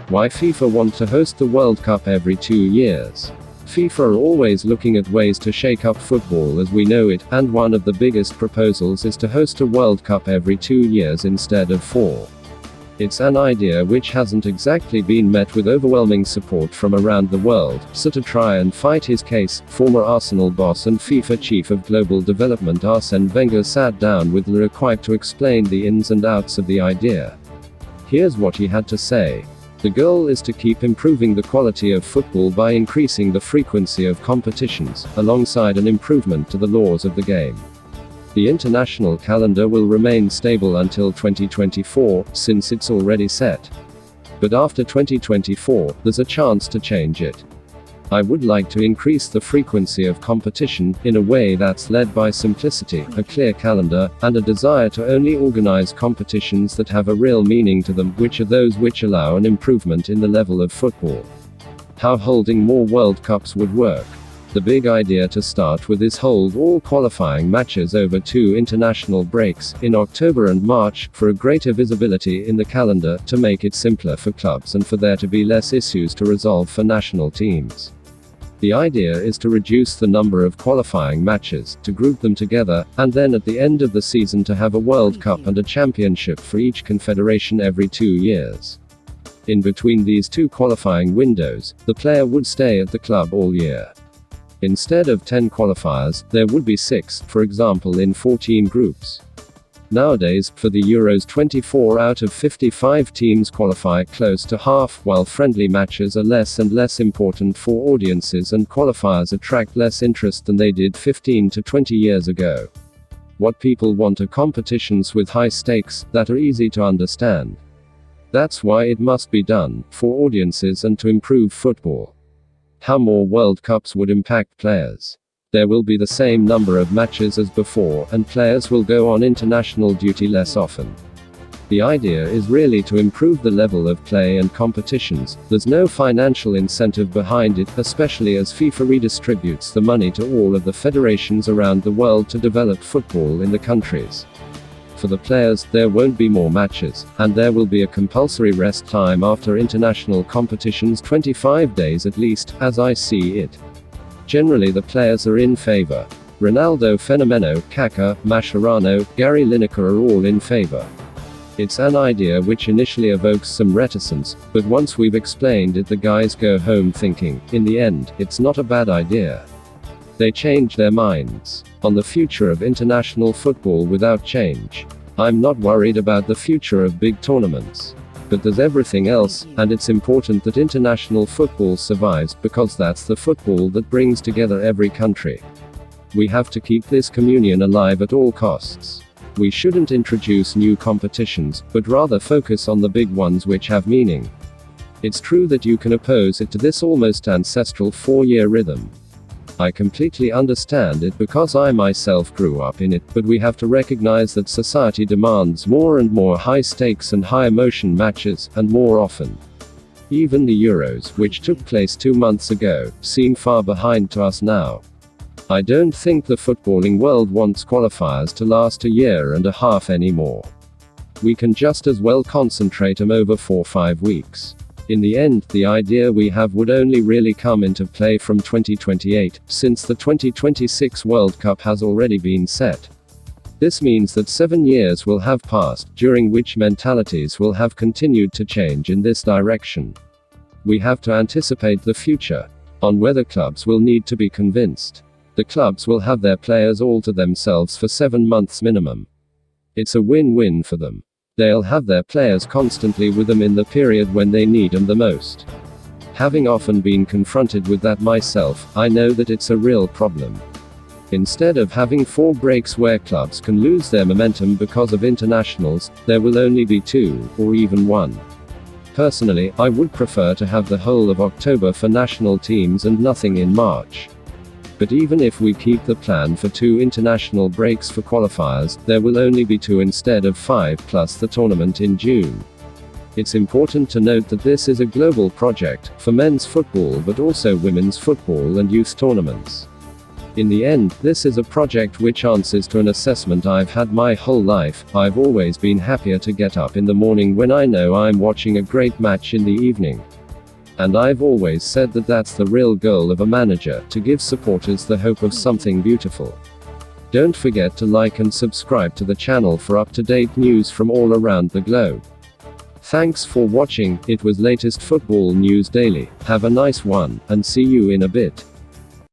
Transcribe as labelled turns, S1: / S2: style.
S1: Why FIFA want to host the World Cup every 2 years. FIFA are always looking at ways to shake up football as we know it, and one of the biggest proposals is to host a World Cup every 2 years instead of 4. It's an idea which hasn't exactly been met with overwhelming support from around the world, so to try and fight his case, former Arsenal boss and FIFA chief of global development Arsene Wenger sat down with Le Quipe to explain the ins and outs of the idea. Here's what he had to say. The goal is to keep improving the quality of football by increasing the frequency of competitions, alongside an improvement to the laws of the game. The international calendar will remain stable until 2024, since it's already set. But after 2024, there's a chance to change it. I would like to increase the frequency of competition, in a way that's led by simplicity, a clear calendar, and a desire to only organize competitions that have a real meaning to them, which are those which allow an improvement in the level of football. How holding more World Cups would work. The big idea to start with is hold all qualifying matches over 2 international breaks, in October and March, for a greater visibility in the calendar, to make it simpler for clubs and for there to be less issues to resolve for national teams. The idea is to reduce the number of qualifying matches, to group them together, and then at the end of the season to have a World Cup and a championship for each confederation every 2 years. In between these 2 qualifying windows, the player would stay at the club all year. Instead of 10 qualifiers, there would be 6, for example in 14 groups. Nowadays, for the Euros 24 out of 55 teams qualify close to half, while friendly matches are less and less important for audiences and qualifiers attract less interest than they did 15 to 20 years ago. What people want are competitions with high stakes, that are easy to understand. That's why it must be done, for audiences and to improve football. How more World Cups would impact players. There will be the same number of matches as before, and players will go on international duty less often. The idea is really to improve the level of play and competitions. There's no financial incentive behind it, especially as FIFA redistributes the money to all of the federations around the world to develop football in the countries. For the players, there won't be more matches, and there will be a compulsory rest time after international competitions, 25 days at least, as I see it. Generally the players are in favor. Ronaldo, Fenomeno, Kaká, Mascherano, Gary Lineker are all in favor. It's an idea which initially evokes some reticence, but once we've explained it the guys go home thinking, in the end, it's not a bad idea. They change their minds on the future of international football without change. I'm not worried about the future of big tournaments. But there's everything else, and it's important that international football survives, because that's the football that brings together every country. We have to keep this communion alive at all costs. We shouldn't introduce new competitions, but rather focus on the big ones which have meaning. It's true that you can oppose it to this almost ancestral 4-year rhythm. I completely understand it because I myself grew up in it, but we have to recognize that society demands more and more high stakes and high emotion matches, and more often. Even the Euros, which took place 2 months ago, seem far behind to us now. I don't think the footballing world wants qualifiers to last 1.5 years anymore. We can just as well concentrate them over 4-5 weeks. In the end, the idea we have would only really come into play from 2028, since the 2026 World Cup has already been set. This means that 7 years will have passed, during which mentalities will have continued to change in this direction. We have to anticipate the future. On whether clubs will need to be convinced. The clubs will have their players all to themselves for 7 months minimum. It's a win-win for them. They'll have their players constantly with them in the period when they need them the most. Having often been confronted with that myself, I know that it's a real problem. Instead of having 4 breaks where clubs can lose their momentum because of internationals, there will only be 2, or even 1. Personally, I would prefer to have the whole of October for national teams and nothing in March. But even if we keep the plan for 2 international breaks for qualifiers, there will only be 2 instead of 5 plus the tournament in June. It's important to note that this is a global project, for men's football but also women's football and youth tournaments. In the end, this is a project which answers to an assessment I've had my whole life. I've always been happier to get up in the morning when I know I'm watching a great match in the evening. And I've always said that that's the real goal of a manager, to give supporters the hope of something beautiful. Don't forget to like and subscribe to the channel for up-to-date news from all around the globe. Thanks for watching. It was latest football news daily. Have a nice one, and see you in a bit.